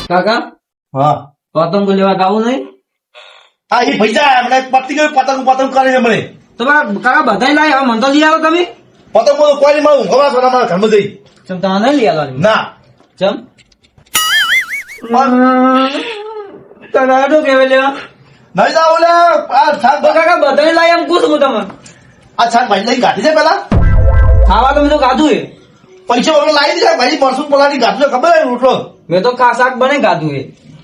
કાકા હા પતંગ લેવા આવું નહીં આ એ પૈસા હમણે પતી ગયું પતંગ પતંગ કરે છે હમણે તમારા કાકા બધા લાય હવે મને તો લઈ આવો તમે પતંગ બોલો કોઈ નહીં મળું ખબર છે મારા ઘરમાં જઈ ચમ તમે નહીં લઈ આવવાની ના ચમ કાકા શું કેવે લેવા નહીં જાવ લે આ શાક કાકા બધા લાય એમ પૂછું હું તમને આ શાકભાજી લઈ ગાંઠી છે પેલા ખાવા તમે તો ગાધું એ પૈસા વગર લાવી દીધા ભાઈ મરસું પલાની ગાંઠી છે ખબર છે રોટલો મેં તો શાક બને ગાધું એ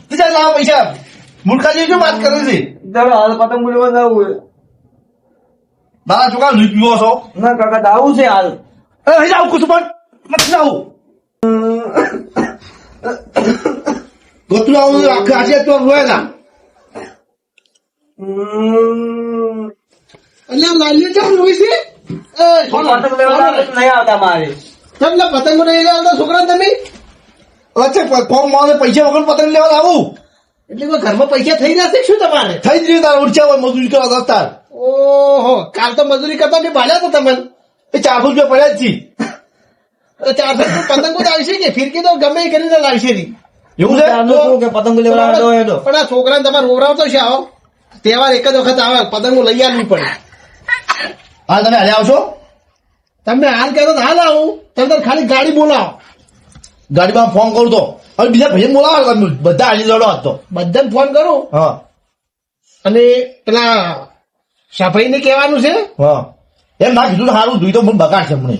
બીજા લાવો પૈસા મૂર્ખાજી શું વાત કરે છે ચાલો હાલ પતંગ લેવા જવું એ મારા છોકરા લૂંટ પીવો છો ના કાકા દાવું છે હાલ અહીં જાવ કુછ પણ નથી જાવું ગોતું આવું આખે આજે તો રોયા એટલે લાલ્યો કેમ રોઈ છે પતંગ લેવા નહીં આવતા મારે તમને પતંગો નહીં આવતા છોકરા તમે અચ્છા ફોર્મ માં પૈસા વગર પતંગ લેવા આવું એટલે કોઈ ઘરમાં પૈસા થઈ રહ્યા છે શું તમારે થઈ જ રહ્યું તાર ઉડચા હોય મજૂરી કરવા દસ્તાર ઓહો કાલ તો મજૂરી કરતા બી ભાડ્યા તો તમને એ 400 રૂપિયા પડ્યા જ છે 400 પતંગો તો આવશે કે ફિરકી તો ગમે એ કરીને લાવશે નહીં એવું છે કે પતંગ લેવા આવ્યો હેડો પણ આ છોકરાને તમારે રોવરાવતો છે આવો તહેવાર એક જ વખત આવે પતંગો લઈ આવવી પડે હા તમે હાલે આવશો તમને હાલ કહેતો તો હાલ આવું તમે ખાલી ગાડી બોલાવો ગાડીમાં ફોન કરું તો હવે બીજા ભાઈ બોલાવો તમે બધા હાલી લડો આજ તો બધાને ફોન કરું હા અને પેલા સફાઈ ને કહેવાનું છે હા એમ ના કીધું સારું જોઈ તો મને બગાડ છે મને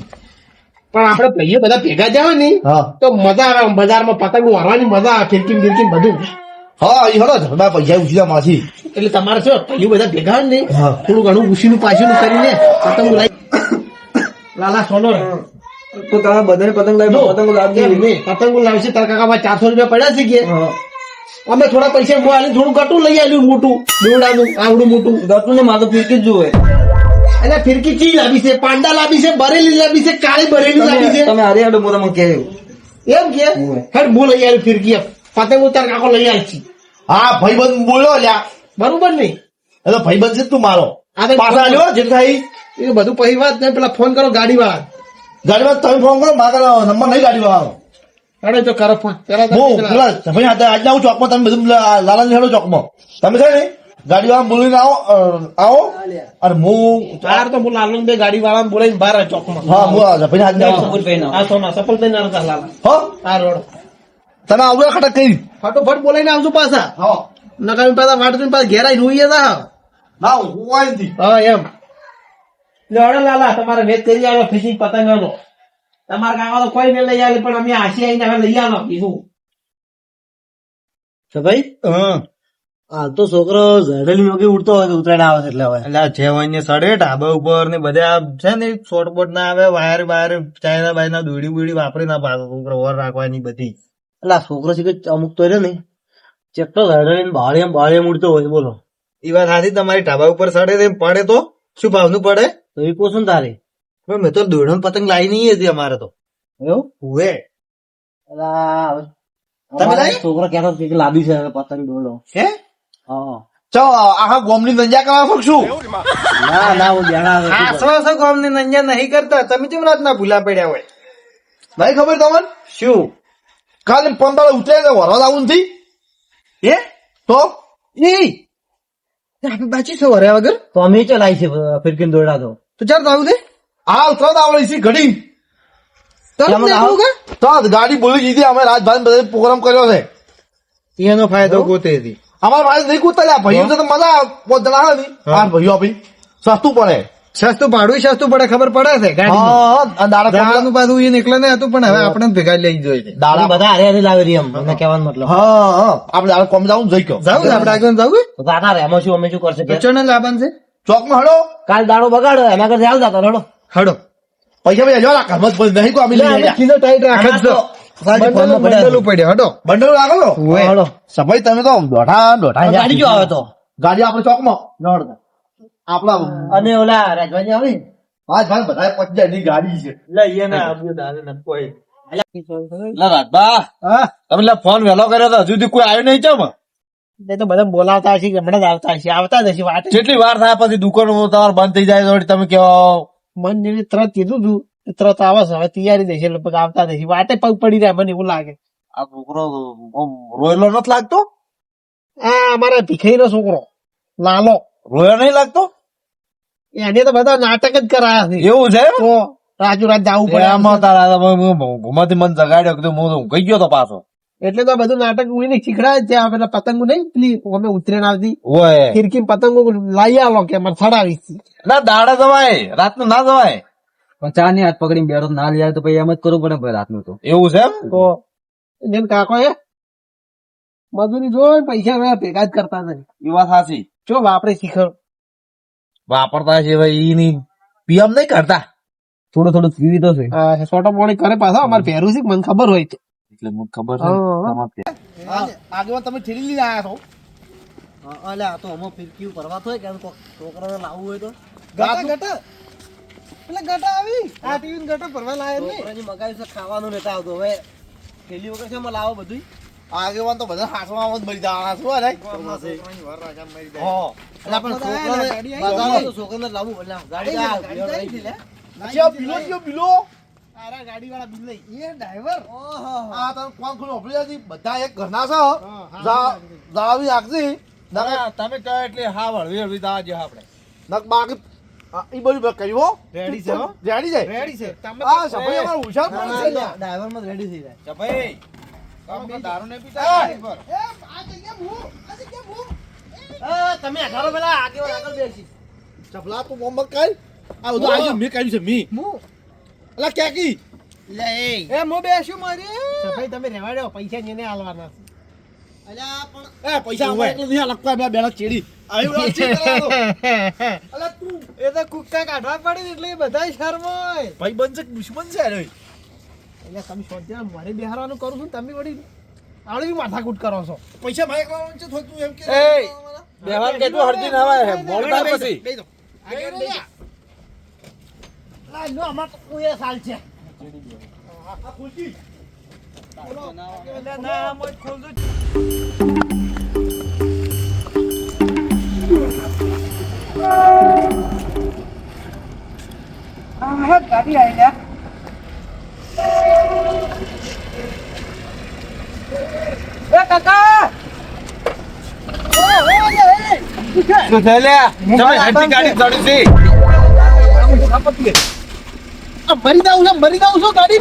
પણ આપણે ભાઈઓ બધા ભેગા જાવ ને હા તો મજા આવે બજારમાં પતંગો વારવાની મજા આવે ફિરકી ફિરકી બધું હા એ હલો ધરડા પૈસા ઉછીના માછી એટલે તમારે શું ભાઈઓ બધા ભેગા હોય ને હા. થોડું ઘણું ઉછીનું પાછું કરીને પતંગો લાવી લાલા સોનો રે. તો તમે બધાને પતંગ લાવી પતંગ લાવી એમ નહીં, પતંગો લાવશે તારા કાકામાં 400 રૂપિયા પડ્યા છે કે અમે થોડા પૈસા હું આલી થોડું ગટું લઈ આવ્યું મોટું દોરડાનું આવડું મોટું ગતું ને મારું ફિરકી જ જોવે એટલે ફિરકી ચી લાવી છે પાંડા લાવી છે બરેલી લાવી છે કાળી બરેલી લાવી છે તમે હારે હેડો મને કહે એમ કે હેડ હું લઈ આવ્યું ફિરકી પતંગો તાર કાકો લઈ આવી છે હા ભાઈબંધ બોલ્યો લ્યા બરોબર નહીં એ તો ભાઈબંધ છે તું મારો આ તો પાછા લ્યો જે થાય એ બધું પછી વાત નહીં પેલા ફોન કરો ગાડી વાળા ગાડીમાં તમે ફોન કરો મારા નંબર નહીં ગાડી વાળો અરે જો કરો ફોન પેલા હું તમે પેલા ભાઈ આજે આવું ચોકમાં તમે બધું લાલા હેડો ચોકમાં તમે છે ને ગાડી વાળા બોલીને આવો અને હું ચાર તો હું લાલુ બે ગાડી વાળા બોલાવીને બહાર આ ચોકમાં હા હું ભાઈ આજે આવું આ સોના સફળ થઈને આવતા લાલા હો આ રોડ તમે આવડે ખટક કરી ફટોફટ બોલાવીને આવજો પાછા હા નકામી પાછા વાટ જોઈને પાછા ઘેરાઈ રોઈએ તા ના હું આવી નથી હા એમ લેવડે લાલા તમારે વેચ કરી આવ્યો ફિશિંગ પતંગનો તમારા કાકા તો કોઈ ને લઈ આવે પણ અમે આશી આવીને હવે લઈ આવો કીધું તો ભાઈ હાલ તો છોકરો ઝડેલી યોગી ઉડતો હોય તો ઉતરાયણ આવે છે એટલે હવે એટલે છે હોય ને સડે ઢાબા ઉપર ને બધા છે ને શોર્ટ બોટ ના આવે વાયર વાયર ચાઇના બાયના દોડી બોડી વાપરી ના પાછો છોકરો ઓર રાખવાની બધી એટલે આ છોકરો છે કે અમુક તો રહ્યો ને ચેકટો ઝડેલી બાળીએમ ઉડતો હોય બોલો એ વાત સાચી તમારી ઢાબા ઉપર સડે ને પડે તો શું ભાવનું પડે તો એ પોષણ તારે પણ મેં તો દોડો પતંગ લાવી નહીં હતી અમારે તો એવું હુએ તમે છોકરો કહેતો કે લાવી છે હવે પતંગ દોડો હે હા ચો આખા ગોમની નંજા કરવા શકશું ના હું જાણા આસો ગામ ને નંજા નહીં કરતા તમે કેમ રાતના ભૂલા પડ્યા હોય નહીં ખબર તમને શું કાલે 15 ઉતરે વરવા આવું નથી હે તો આપણે બાચી છો વર્યા વગર તો અમે ચલાવી છે ફિરકીન દોડા તો ચાલ તો આવું દે હાલ તરત આવડે છે ઘડી કેમ આવો? તરત ગાડી બોલી દીધી અમે રાજભાઈ બધે પ્રોગ્રામ કર્યો છે એનો ફાયદો ગોતે હતી અમારા ભાઈ નહીં કૂદતા ભાઈઓ તો મજા બહુ જણા આવે નહીં હા ભાઈઓ આપી સસ્તું પડે સસ્તું ભાડું સસ્તું પડે ખબર પડે છે હા દાડા દાડાનું પાછું એ નીકળે ને હતું પણ હવે આપણે ભેગા લઈ જોઈએ દાડા બધા હારે હારે લાવી રહી એમ મને કહેવાનો મતલબ હા હા આપણે દાડા કોમ જવું જઈ ગયો જાવ આપણે આગળ જવું તો તાના રે એમાં શું અમે શું કરશે કે ચણે લાવવાનું છે ચોકમાં હડો કાલ દાડો બગાડો એના કરતા હાલ જતા લડો હડો પૈસા ભાઈ જોવા ઘરમાં જ નહીં કોઈ અમે લઈ ગયા કીધો ટાઈટ રાખે જ તો બંડલું પડ્યો હડો બંડલ રાખો છો હડો સભાઈ તમે તો દોઢા ગાડી જો આવે તો ગાડી આપણે ચોકમાં દોડ આપડા અને ઓલા રાજવાજી આવે ને? હા ભાઈ બધા 50 ની ગાડી છે લઈએ ને આપ્યું દાદા ને કોઈ રાજબા તમે ફોન વહેલો કર્યો તો હજુ સુધી કોઈ આવ્યું નહીં ચમ એ તો બધા બોલાવતા હશે કે હમણાં જ આવતા જ હશે વાત કેટલી વાર થાય પછી દુકાનો તમારે બંધ થઈ જાય તો તમે કેવો મન જેવી તરત કીધું તું તરત આવે છે હવે તૈયારી દેશે લગભગ આવતા દેશે વાટે પગ પડી જાય મને એવું લાગે આ છોકરો આમ રોયેલો નથી લાગતો? આ અમારે ભીખાઈનો છોકરો લાલો, રોયો નહીં લાગતો? એને તો બધા નાટક જ કરાયા છે. એવું છે એમ? તો રાજુ રાત જવું પડે એમાં તારા ઘુમાથી મને જગાડ્યો કીધું હું ઊંઘી ગયો તો પાછો. એટલે તો આ બધું નાટક ઉઈને શીખડાય જ છે. આ પેલા પતંગો નહીં પેલી અમે ઉતરેણ આવતી ઓય ખીરકી પતંગો લાવી આલો કે અમારે ચડાવી છે. ના દાડે જવાય, રાતનું ના જવાય. ચા ની હાથ પકડીને બેઠો ના લઈ આવે તો પછી એમ જ કરવું પડે ભાઈ રાતનું તો. એવું છે એમ? તો જેમ કાકો એ મજૂરી જોઈ પૈસા હવે ભેગા જ કરતા નથી. એ વાત સાચી. જો વાપરે શીખર વાપરતા છે ભાઈ એની પીએમ નહીં કરતા. થોડું થોડું પીવી તો છે. સોટા મોડી કરે પાછા અમારે પહેરું છે મને ખબર હોય તો. એટલે મને ખબર છે. આગળ તમે ઠેલી લઈને આયા છો. અલ્યા તો અમો ફિરકી ભરવા તો કે છોકરાને લાવવું હોય તો ગટા એટલે ગટા આવી આ ટીવી ગટા ભરવા લાવે ને છોકરાની મગાવી છે ખાવાનું નથી આવતું હવે પેલી વખત છે લાવો બધું આગેવાન તો બધા હાથમાં જ મરી જવાના શું અરે? હો. એટલે પણ છોકરાને લાવવું એટલે ગાડી ચિયો પીલો ચિયો પીલો? તારા ગાડી વાળા બિલ લઈ એ ડ્રાઈવર આ તમે કોણ ખોલો ઓપરી જાતી બધા એક ઘરના છો. જાવી આગજી તમે કહો એટલે હા વળવી હળવી દા જે આપણે નક બાકી ઈ બધું કર્યું હો. રેડી છે હો? રેડી છે. રેડી છે તમે આ સભાઈ અમાર હુશાર પણ છે લ્યા. ડ્રાઈવર માં રેડી થઈ જાય ભાઈ તમે દારૂ નહીં પીતા પર તમે 18 પેલા આગળ બેસી ચપલા તું મોહમ્મદ કઈ આ બધું આજે મે કર્યું છે મી અલા ક્યાકી લે એ મો બેસ્યું મારી સફાઈ તમે રહેવા દો પૈસા ને આલવાના અલ્યા પણ એ પૈસા અમારે એટલે નહીં લખવા બે બેલા ચેડી આવ્યો વાત છે કરાવો. અલા તું એ તો કુક્કા કાઢવા પડી એટલે એ બધા શરમાય ભાઈ બંધ છે કે દુશ્મન છે રે? એટલે તમે સોચ્યા મારે બેહારવાનું કરું છું તમે વળી આવડી માથાકૂટ કરો છો પૈસા મારે કરવાનું છે થોડું તું એમ કે બેવાન કેટલું હરદી ના આવે મોડ થાય પછી બેસી જાઓ. આગળ બેસી જાઓ. આ નો અમાર તો કોઈ સાલ છે આ ખુલતી ના મોજ ખોલજો ગાડી આવી લ્યા એ કાકા શું થયું લ્યા? તમે હરદી ગાડી ચડી છે મરી જાઉં છું ગાડી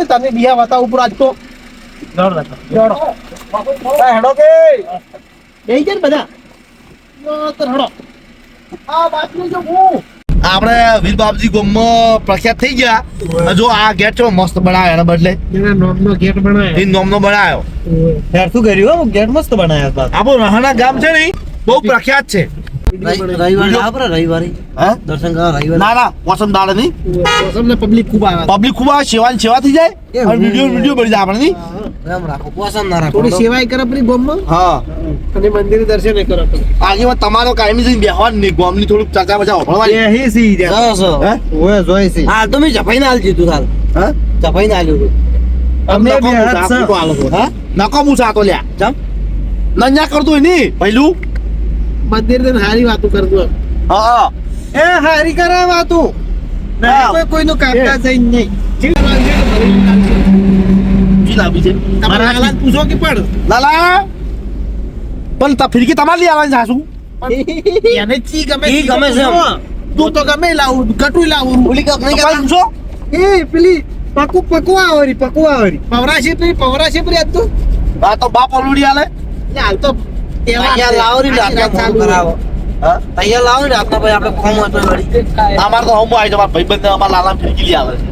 તમે બિયા વાતા ઉપર આજ તો હેડો કે બેહી જાય ને બધા તો હડો આ બાજુ જો હું આપણે વીર બાપજી ગોમમાં પ્રખ્યાત થઈ ગયા. જો આ ગેટ છો મસ્ત બનાવ્યો એના બદલે એના નોમનો ગેટ બનાવ્યો એ નોમનો બનાવ્યો. યાર શું કર્યું હો ગેટ મસ્ત બનાવ્યા આપણું રહણા ગામ છે ને બહુ પ્રખ્યાત છે. રવિવારે આપણે રવિવારે હા દર્શન કરવા રવિવારે ના ના વસંત દાડે નહીં તમને પબ્લિક ખૂબ આવે પબ્લિક ખૂબ આવે સેવાની સેવા થઈ જાય અને વિડીયો બની જાય આપણે નહીં. એમ રાખો પોસમ ના રાખો થોડી સેવાય કરે પરી ગોમમાં હા અને મંદિરે દર્શન કરે પરી આગેવાન તમારો કાયમી જઈને બેહવાનું નહીં ગામની થોડુંક ચર્ચા બચા હોભળવાની. હા ઓય જોઈ છે તો મેં જફાઈ ના હાલ દીધું હાલ હા જફાઈ ના હાલ્યું અમે નકો બી મૂછા હાથ આપી તો આ લોકો. હા નકો મૂછા તો લ્યા ચમ નન્યા કરતું હોય નહીં પહેલું. મંદિર ને હારી વાતો કરતો હા એ હારી કરે વાતો કોઈ કોઈનું કામકાજ થઈ નહીં જી લાવી છે તમારા હાલાત પૂછો કે પણ લાલા પણ ફિરકી તમારે લઈ આવવાની સાસુ. એને ચી ગમે ઈ ગમે છે એમ. તું તો ગમે લાવું કટું લાવું ભૂલી ગયો નહીં તો કહેતા? પૂછો એ પેલી પકવા આવરી પવરાશી પેલી આજ તો આ તો બાપ ઓલવડી આલે. હાલ તો તૈયાર લાવો ને રાતના ફોન કરાવો હા તૈયાર લાવો ને રાતના પછી આપણે ફોન હોય તો વળી અમાર તો હમ આવી તમારા ભાઈબંધ અમાર લાલા ફિરકી લઈ આવે છે.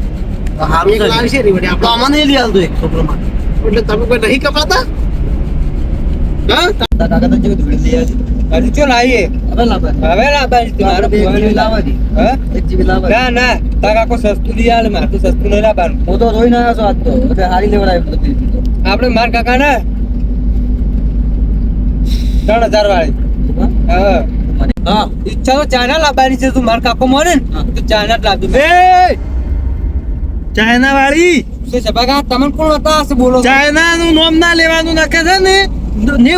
તો સારું છે લાવશે રે વળી તો આપણે અમને લઈ આવતું એક છોકરો માં એટલે તમે કોઈ નહીં કમાતા હા કાકા તો જેવું ધૂળી લઈ આવજો હજી ચો લાવીએ હવે લાવે હવે લાવવાની તમારે એક જીબી લાવવાની હા? એક જીબી લાવવાની ના ના તાર કાકો સસ્તું લઈ આવે મારે તો સસ્તું નહીં લાવવાનું હું તો રોઈ ના છો આજ તો એટલે હારી લેવડાવી બધી આપણે માર કાકા ને 3000 વાળી હા મને હા ઈચ્છા તો ચાઇના લાવવાની છે તું મારા કાકો મને તો ચાઇના જ લાવજો એ ચાઇના વાળી શું છે બગા તમે કોણ હતા હશે બોલો ચાઇના નું નામ ના લેવાનું નકે છે ને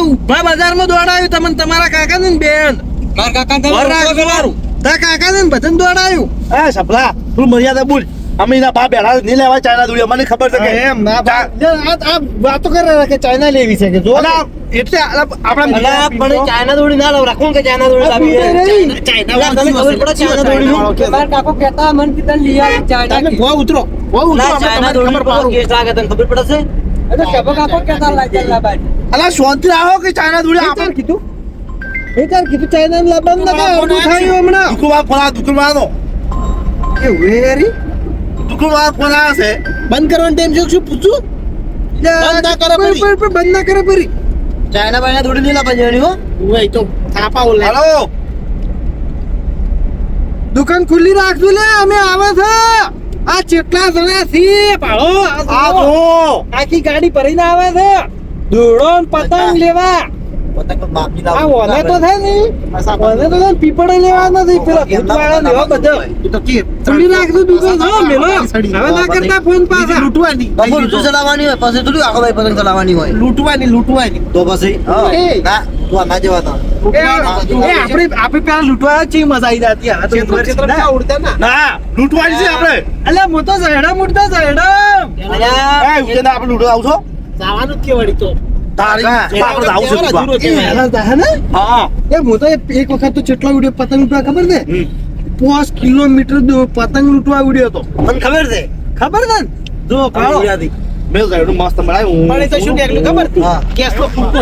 ઉભા બજારમાં દોડાયું તમને તમારા કાકા ને બેન મારા કાકા વર રાખવાનું. તારા કાકા ને બધાને દોડાયું. એ સપલા તું મર્યાદા બોલ અમે એના બા બેઠા નહીં લેવા ચાઇના દુડિયા મને ખબર છે કે એમ ના આ વાતો કરે કે ચાઇના લેવી છે કે જો અલા, એટલે આપણા પણ ચાઇના દોડી ના લાવ રાખો કે ચાઇના દોડી લાવી ચાઇના તમે ખબર પડે ચાઇના દોડી નું મારા કાકો કહેતા મન કીધા લઈ આવે ચાઇના તમે ભો ઉતરો ના ચાઇના દોડી પર કેસ લાગે તને ખબર પડશે એ તો સબ કાકો કહેતા લાગે લાબાઈ અલા શાંતિ રાખો કે ચાઇના દુડિયા આપણે કીધું ચાઇના ને લાવવાનું ના કાંઈ થયું હમણાં દુકાન નો એ વેરી દુકાન ફોન આવે છે બંધ કરવાનો ટાઈમ છે શું પૂછું બંધ ના કરે બંધ ના કરે પરી ચાઇના બાઈના દોડી નહીં લાવવા જવાની હો ઓય તો થાપા ઓલે હેલો દુકાન ખુલ્લી રાખજો લે અમે આવે છે આ ચેટલા જણા છે પાડો આ જો આખી ગાડી ભરીને આવે છે દોડો ને પતંગ લેવા પતંગ માપી આ ઓલે તો થાય ને ઓલે તો થાય પીપળે લેવા નથી પેલા ભૂતવાળા લેવા બધા તું તો કે ખુલ્લી રાખજો દુકાન હો મેલો હવે ના કરતા ફોન પાછા લૂંટવાની બાપુ લૂંટો ચલાવવાની હોય પછી થોડી આખો ભાઈ પતંગ ચલાવવાની હોય લૂંટવાની તો પછી એ. ના તું આના જેવા હતા આપણે પેલા લૂંટવા ચી મજા આવી જતી હવે તો ચેતરા ઉડતા ના ના લૂંટવાની છે આપણે અલ્યા હું તો ઝેડા મુડતા ઝેડા એ ઉજેના આપણે લૂંટવા આવશો જવાનું જ કેવડી તો તારી આપણે આવું છે લૂંટવા. હા એ હું તો એક વખત તો કેટલા ઉડ્યો પતંગ લૂંટવા ખબર છે 5 કિલોમીટર પતંગ લૂંટવા ઉડ્યો હતો મને ખબર છે ખબર છે ને? જો કાળો મેં ગાયડું મસ્ત બનાવ્યું પણ એ તો શું નીકળ્યું ખબર હા. ગેસ તો ફૂટો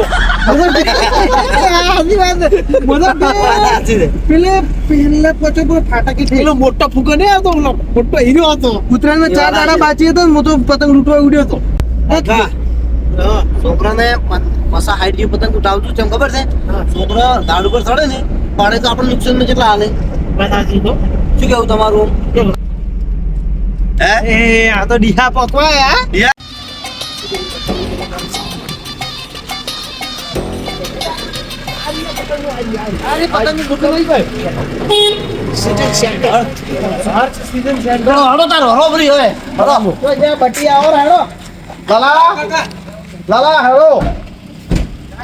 આજી વાત સાચી છે. પેલે પછો ફાટાકી પેલો મોટો ફૂકો નહીં આવતો ઓલો મોટો હીરો હતો ઉત્તરાયણ 4 દાડા બાકી હતા ને હું તો પતંગ લૂંટવા ઉડ્યો હતો કાકા, છોકરાને મસા હાઈટ જેવી પતંગ ઉઠાવતું છે એમ ખબર છે છોકરો ઝાડ ઉપર ચડે ને પાડે તો આપણે નુકસાન માં કેટલા હાલે શું કેવું તમારું એ આ તો ડીહા પકવાય હા અરે પતંગ લૂંટવા નહીં ગયો હડો તારો હરો ફરી હવે હરો તો જે બટી આવો રાડો લાલા હેલો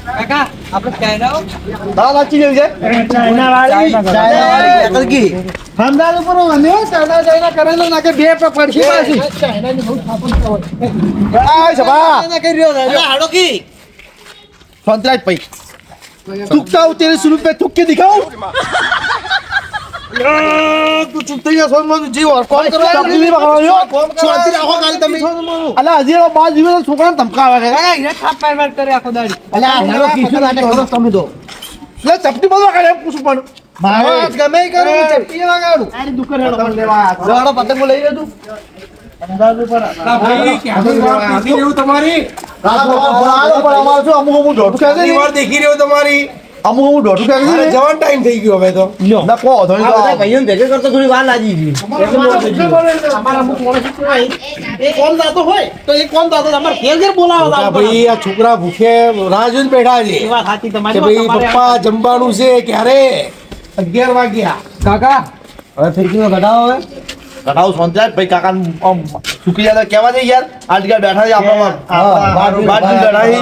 કાકા આપણે ચાઇના લાલા લાચી જેવી છે ચાઇના વાળી કી હમદાર ઉપર મને ચાઇના ચાઇના કરેલો ના કે બે પડખી પાછી ચાઇના ની બહુ થાપણ આ સભા ચાઇના કર્યો અરે હડો કી સંતરાજ પૈ तुकता हूँ तेरे शुरू पे थुक के दिखाऊं તું ચૂપતી જા સોન મન જીવ ઓર કોણ કરો ચપટી નહીં પકડવાની હો. શાંતિ રાખો ગાડી તમે અલા હજી એનો બાર જીવે છોકરાને ધમકાવે છે એને થાપ માર માર કરે આખો દાડી અલા હેલો કીશું નાટક કરો તમે તો લે ચપટી બધો કાઢે એમ પૂછું પણ મારો આજ ગમે ઈ કરું હું ચપટી વગાડું આની દુકાન હેડો પણ લેવા હડો પતંગ લઈ લે તું તમારી અમારે શું અમુક અમુક દોઢું કહે છે દેખી રહ્યો તમારી અમુક અમુક દોઢું કહે છે જવાન ટાઈમ થઈ ગયો હવે તો ના કહો તો આ બધા ભાઈઓને ભેગા કરતા થોડી વાર લાગી ગઈ અમારા અમુક માણસ શું હોય એ કોણ દાતો હોય તો એ કોણ દાતો તમારે ઘેર ઘેર બોલાવો ભાઈ આ છોકરા ભૂખે રાહ જોઈને બેઠા છે એ વાત સાચી કે તમારી ભાઈ પપ્પા જમવાનું છે ક્યારે 11 વાગ્યા કાકા હવે ફિરકીનો ઘટાડો હવે કઢાવ સોંચાય ભાઈ કાકા સુકી જાય કેવા દે યાર આ જગ્યા બેઠા છે આપણે બાજુ લડાઈ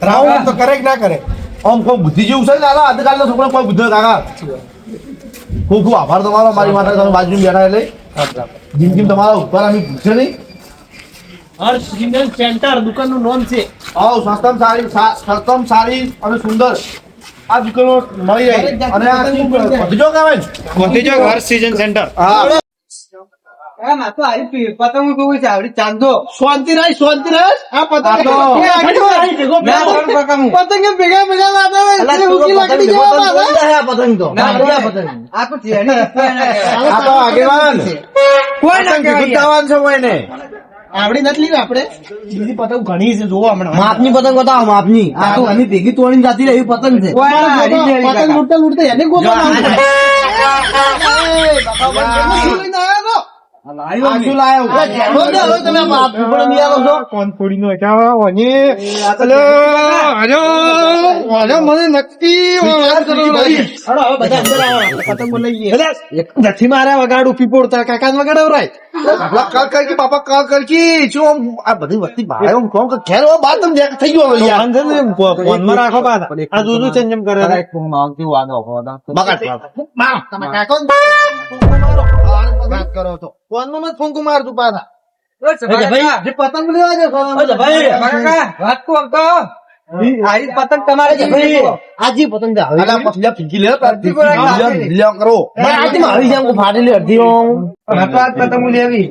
રાઉન્ડ તો કરે કે ના કરે આમ કોઈ બુદ્ધિ જેવું છે ને દાદા આજકાલના છોકરા કોઈ બુદ્ધિ કાકા ખૂબ ખૂબ આભાર તમારો મારી માટે તમે બાજુ બેઠા એટલે જિંદગી તમારા ઉપર અમે પૂછે નહીં હર્ષ સિગ્નલ સેન્ટર દુકાનનું નામ છે આવ સસ્તમ સારી અને સુંદર આ દુકાનો મળી જાય અને આ ભતીજો કહેવાય ને ભતીજો ઘર સીઝન સેન્ટર હા પતંગ કેવું છે આવડી ચાંદો શાંતિ રહે આ પતંગ પતંગ ભેગા ભેગા લાગે ઉકી લાકડી જેવા લાગે પતંગ તો આ તો આ તો આગેવાન કોઈ ના ગુદ્દાવાન છે કોઈને આવડી નથી લીધી આપણે બીજી પતંગ ઘણી છે જોવો હમણાં માપની પતંગ બતાવો માપની આ તો એની ભેગી તોડીને જતી રહી પતંગ છે પતંગ લૂટતા લૂટતા એને ગોતો આજુ લાયો. ઝેરો ને હવે તમે આ ફૂફડો નહીં આલો છો. કોણ ફોડીનો હટાવો ઓને અરે મને નક્કી હળો, હવે બધા અંદર આવો. પતંગો લઈ લઈએ. નથી મારા વગાડું પીપોડતા કાકા વગાડવરાય આપણા કાલ કર કે પાપા કાલ કર કે શું આમ આ બધી વસ્તી ભારે આમ કોમ કે ઘેર હવે બાત તમે થઈ ગયો હવે યાર. ફોનમાં રાખો પાછા આ જુદું સંજમ કરે બગાડ. તમે કાકો ને વાત કરો તો ફોનમાં મત ફોંકુ મારતું પાછા જે પતંગ લેવા છે વાત કોણ તો આરી પતંગ તમારે જે આજી પતંગ દે. અલા પછી ફીકી લે લે કરો આજી મારી જેમ કો ફાટેલી અડધી ઓમ. પતંગ લેવી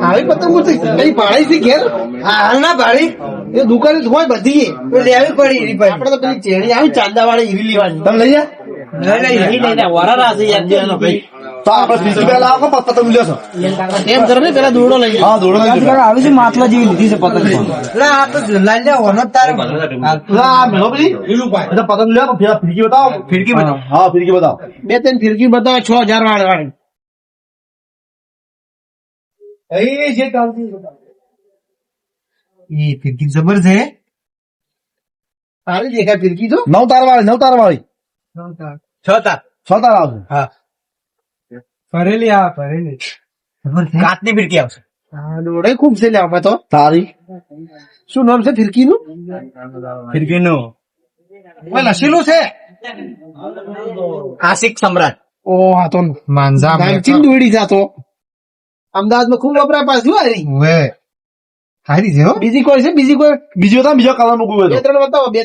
આવી પતંગો છે કઈ ભાડી છે ઘેર હાલ ના ભાડી એ દુકાને હોય બધી તો લેવી પડી એની ભાઈ. આપડે તો પેલી ચેડી આવી ચાંદા વાળી હીરી લેવાની તમે લઈ જા તો આપણે ફીકી પેલા આવો કે પતંગ લેશો. એમ કરો ને પેલા દોડો લઈ હા દોડો લઈ જાઓ. આવી છે માટલા જેવી લીધી છે પતંગ. ના આ તો લાલ લે ઓનો તારે આ મેલો ભાઈ એટલે પતંગ લે ફીરકી બતાવો. ફીરકી બતાવો. હા ફીરકી બતાવો. 2-3 ફિરકી બતાવો 6000 વાળી એ ફિરકી જબર છે સારી દેખાય ફિરકી તો 9 તાર વાળી 9 તાર વાળી 6 તાર 6 તાર આવશે. ફરેલી આ ફરેલી કાચની ફિરકી આવશે હા દોડે ખૂબ છે લે અમે તો તારી શું નામ છે ફિરકી નું ફિરકી નું લસીલું છે આશિક સમ્રાટ ઓ હા તો માંઝા નામચીન દોડી જાતો અમદાવાદમાં ખૂબ વપરાય પાછું હારી વે હારી છે હો બીજી કોઈ છે બીજી કોઈ બીજો તો બીજો કલર નું કોઈ હોય 2-3 બતાવો 2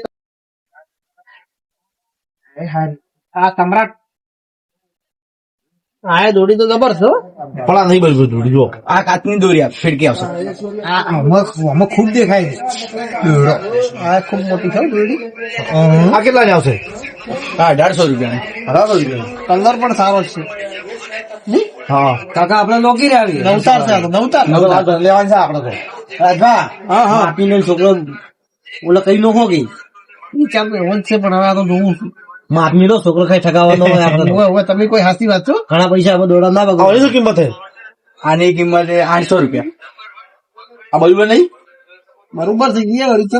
હારી આ સમ્રાટ આ દોડી તો જબર છે હો. પણ આ નહીં બનતું જોડી જો. આ કાચની દોરી ફિરકી આવશે આમાં ખૂબ દેખાય છે આ ખૂબ મોટી છે હો દોડી આ કેટલા ની આવશે? હા 1800 રૂપિયા 1800 રૂપિયા. કલર પણ સારો છે હા કાકા આપણે લોકી આવી નવતાર છે આ તો નવતાર લેવાની છે આપડે તો. રાજભા હા હા આપીને છોકરો ઓલા કઈ નો હો ગઈ ઈ ચાલ એવો જ છે પણ હવે આ તો જોવું છું માપની નો છોકરો કઈ ઠગાવવાનો હોય આપણે તો. હવે હવે તમે કોઈ હાસી વાત છો ઘણા પૈસા આપણે દોડા ના આ બગડે. એની શું કિંમત છે? આની કિંમત 800 રૂપિયા આ બલ્યું નહીં? બરોબર છે ઈ વળી છે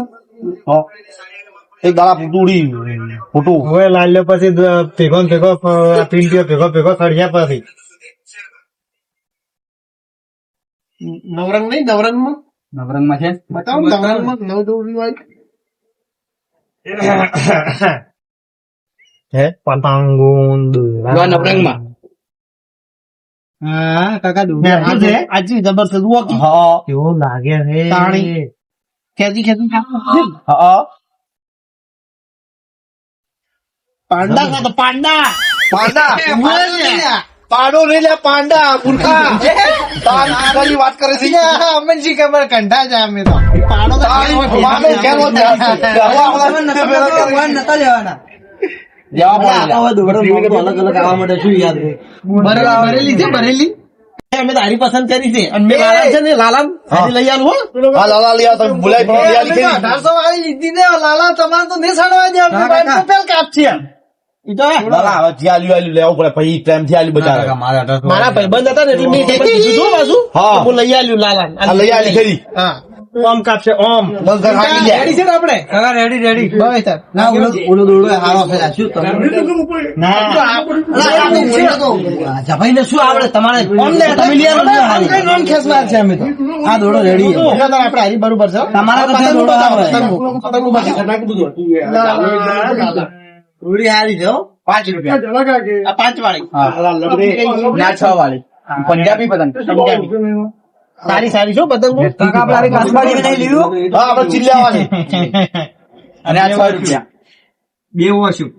હા એક દાડા ફૂટું ઉડી ફૂટું. હવે લાલ્યો પછી ભેગો ને ભેગો પિંટીઓ ભેગો ભેગો સળિયા પછી નવરંગ નહીં નવરંગમાં નવરંગમાં છે બતાવો ને નવરંગમાં નવ દોરી વાળી હે પતંગો નવરંગમાં હા કાકા દોરી શું છે? આજે જબર છે જુઓ કે હા કેવો લાગે છે તાણી. ખેંચી ખેંચી હા પાંડા ખાતો પાંડા પાંડા પાડો નહીં લે પાંડા મૂર્ખા. તારી વાત કરે છે અમને શી ખબર કંઠા છે અમે તો પાડો તો પાડો કેમ હોત યાર? નતા લેવાના જવા પડે આ હવે દોડા મોંઘો અલગ અલગ આવવા માટે શું યાદ રહે? બરેલી છે બરેલી અમે તારી પસંદ કરી છે અને મેં લાલા છે ને લાલા હારી લઈ આલું હો. હા લાલા લિયા તમે બોલાય પણ લિયા લીધી. 1800 વાળી લીધી ને લાલા તમારે તો નહીં સાડવા દે આપણે બાઈક તો પેલ કાપ છે ઈ તો લાલા હવે જે આલ્યું આલ્યું લેવું પડે પછી પ્રેમ થી આલ્યું બજાર. મારા ભાઈબંધ હતા ને એટલે મેં કીધું હતું પાછું. હા. તો હું લઈ આલ્યું લાલા આ લઈ આલી ખરી. હા ઓમ કાપશે ઓમ બસ ઘર હાકી લે. રેડી છે ને આપણે કાકા રેડી રેડી બસ તાર ના ઓલો દોડો હારો છે શું તમે જભાઈ ને શું આવડે તમારે તમે લઈ આલો ને હારી. કઈ નોન ખેસમાં છે અમે તો આ દોડો રેડી છે. આપણે હારી બરોબર છે તમારા કરતા દોડો આવડે. પતંગો બસ દોડી હારી છે હો. 5 રૂપિયા આ 5 વાળી ના 6 વાળી પંજાબી પતંગ સારી સારી છો પતંગો કાકા આપણે કાચબાજી નહીં લીધું હા આપણે ચીલ્લાવાની. અને આ 6 રૂપિયા બે ઓછું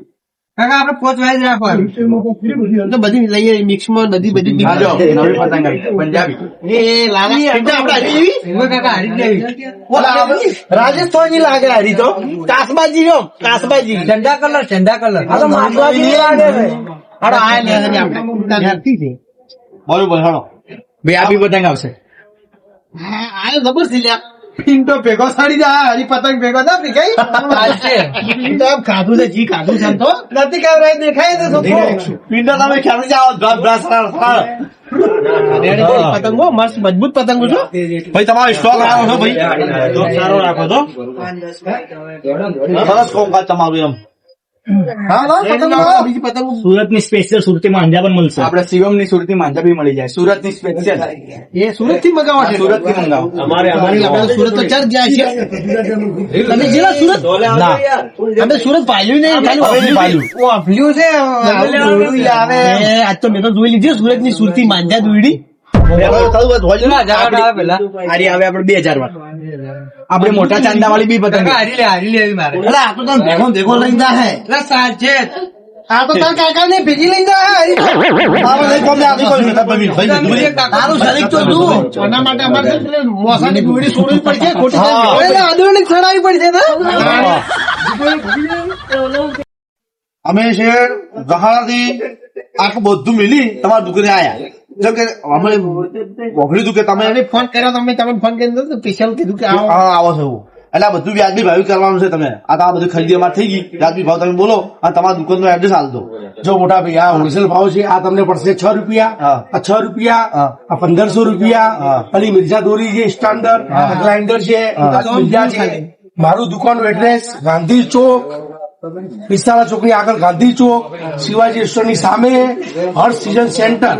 કાકા આપણે 5 વાળી જ રાખવાનું તો બધી લઈએ મિક્સ માં બધી હા જો નવી પતંગ આવી પંજાબી એ લાલા આપણે હારી લેવી એમાં કાકા હારી જ લેવી રાજસ્થાની લાગે હારી તો કાસબાજી જો કાસબાજી ઠંડા કલર આ તો મારવાડી નહીં લાગે છે હાડો આ લે આપણે બરોબર હાલો. બે આપી પતંગ આવશે આ જબર છે લ્યા પિંટો ભેગો સાડી જા હરી પતંગ ભેગો ના પીકાઈ તો આમ ખાધું છે જી ખાધું છે આમ તો નથી કાવરાય દેખાય છે છોકરો પિંડા તમે ખ્યાલ જાઓ બ્રાસ બ્રાસ પતંગો મસ્ત મજબૂત પતંગો છો. ભાઈ તમારો સ્ટોક આવ્યો છો ભાઈ સારો રાખો છો. સરસ કામકાજ તમારું એમ બીજી પતંગો સુરત ની સ્પેશિયલ સુરતી માંજા પણ મળશે આપડે શિવમ ની સુરતી માંજા બી મળી જાય સુરત ની સ્પેશિયલ એ સુરત થી મગાવો છે. સુરત થી મંગાવો આપણે સુરત તો ચાર ગયા છે. તમે જેલા સુરત ના અમે સુરત પાલ્યું નહીં ખાલી હવે નહીં પાલ્યું. વાપર્યું છે. આજ તો મેં તો જોઈ લીધી સુરત ની સુરતી માંજા દોડી. હવે થયું હોય તો હોય જ ને. હારી આવે આપડે 2000 માં આપડે મોટા ચાંદા વાળી બી પતંગ હારી લે મારે. અરે આ તો તને ભેગો ભેગો લઈને જાય આ તો તાર કાકા ને ભેગી લઈને જાય. આમાં લઈ કોમ ને આપી કોઈ નહીં. ભાઈ ભાઈ તારું શરીર તો તું એના માટે અમારે મોસાની દોડી છોડવી પડશે. ખોટી હા. આદોણી ચડાવી પડશે ને. અમે છે ગહાણાથી આખું બધું મિલી તમારા દુકાને આયા જો કે અમે વગડ્યું હતું કે તમે ફોન કર્યો તમે તમને ફોન કરીને સ્પેશિયલ કીધું કે આવો. હા આવો છો એવું એટલે આ બધું વ્યાજબી ભાવ કરવાનું છે તમે આ તો આ બધું ખરીદી અમારે થઈ ગઈ વ્યાજબી ભાવ તમે બોલો અને તમારા દુકાન નો એડ્રેસ આલ દો જો મોટા ભાઈ આ હોલસેલ ભાવ છે આ તમને પડશે 6 રૂપિયા હા. આ 6 રૂપિયા હા. આ 1500 રૂપિયા હા. અને મિર્ઝા દોરી છે સ્ટાન્ડર્ડ આ ગ્રાઇન્ડર છે આ મિર્ઝા છે મારું દુકાનનું એડ્રેસ ગાંધી ચોક પિસ્તાળા ચોકની આગળ ગાંધી ચોક શિવાજી રેસ્ટોરન્ટ ની સામે હર્ષ સીઝન સેન્ટર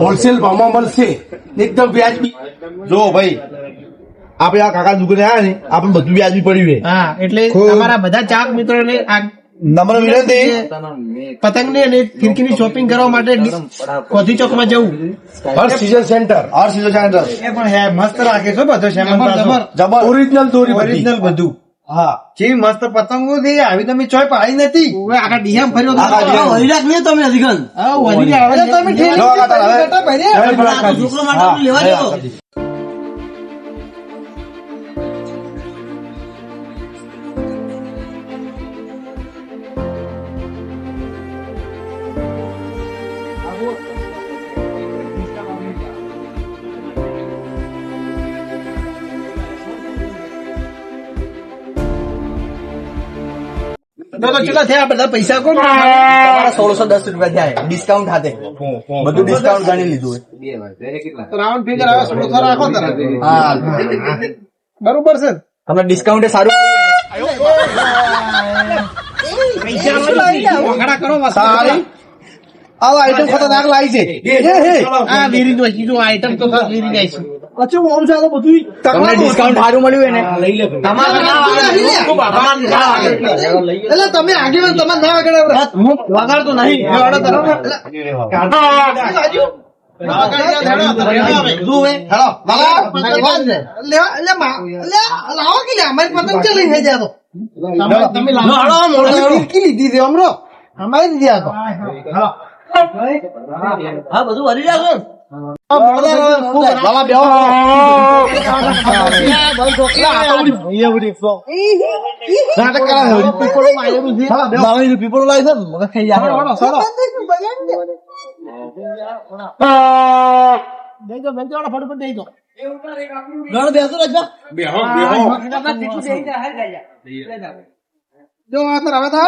હોલસેલ ભાવમાં મળશે એકદમ વ્યાજબી જો ભાઈ આપણે આ કાકા દુકાને આયા ને આપણે બધું વ્યાજબી પડ્યું છે હા એટલે ખૂબ. તમારા બધા ચાક મિત્રોને આ નમ્ર વિનંતી પતંગની અને ફિરકીની શોપિંગ કરવા માટે કોથી ચોકમાં જવું. હર્ષ સીઝન સેન્ટર ઓર સીધો ચાંદર પણ હે મસ્ત રાખે છો બધો જબર ઓરિજિનલ દોરી બધી ઓરિજિનલ બધું હા જેવી મસ્ત પતંગો થી આવી તમે ચોય પાડી નથી હવે આખા ડીએમ ફર્યો તો આખા DM. વળી રાખ નહીં તમે અધિકન હા, વળી ગયા. હવે તમે ઠેલી જો કાકા હવે બેટા ભાઈ હવે આ તો છોકરો માટે હા, લેવા હવે દેવો. આખાથી. તો કેટલા થયા બધા પૈસા કોણ? તમારા 1610 રૂપિયા થયા ડિસ્કાઉન્ટ હાથે બધું ડિસ્કાઉન્ટ ગણી લીધું રાઉન્ડ ફિગર આવે 1600 રાખો તારે. હા બરોબર છે ને? તમને ડિસ્કાઉન્ટ સારું પૈસા વગડા કરો વસ્તુ. સારી આવો આઈટમ ખતરનાક લાવી છે આ વીરી નો સીધું આઈટમ તો સર વીરી જાય છે. અચ્છા ઓમ છે આ તો બધું તમને ડિસ્કાઉન્ટ સારું મળ્યું ને તમારે ના વાગે. ખૂબ આભાર. ના વાગે. એટલે તમે આગળ તમારે ના વગાડે હું વગાડતો નહીં. એ વાળો તરફ ને. હા બધું વળી રાખો પીપળો લાવી છે ને મને ખાઈ જાય ફટાફટ દઈ દો. ઘણો બેસો રાજા જો આ તો હવે તો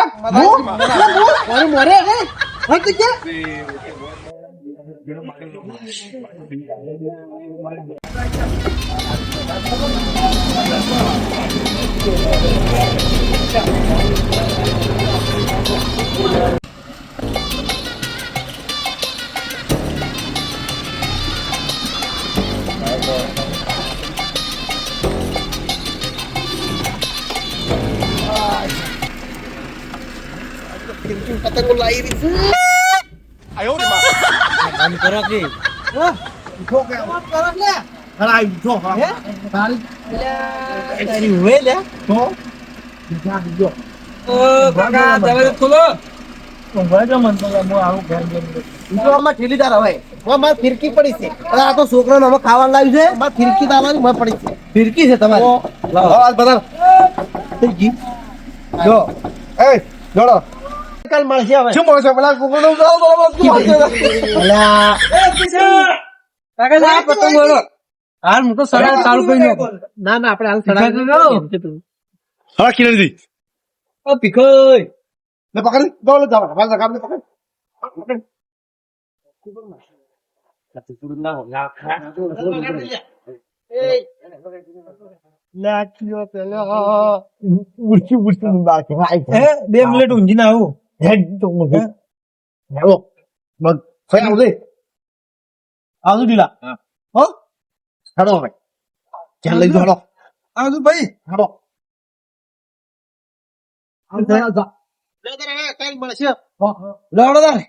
મોરે પતંગો લાવી રહી છે. ઠેલીદાર હવે મારે ફિરકી પડી છે. અરે આ તો છોકરાને હવે ખાવાનું લાવ્યું છે મારે ફિરકી દાવાની મારે પડી છે. ફિરકી છે તમારી જો એ જોડો કાલ મળશે હવે. શું મળશે પેલા કુકડો હાલ હું તો સડા ચાલુ કરી નાખો. ના ના આપણે હાલ સડા હા કિરણ દી પીખોય ને પકડી દોડ જાવ ભાઈ કામ ને પકડ બે મિનિટ ઊંઘી ના આવું આવજો ઢીલા હો હેડો હવે ચાલ લઈ જાઓ આવજો ભાઈ હેડો લડો તારે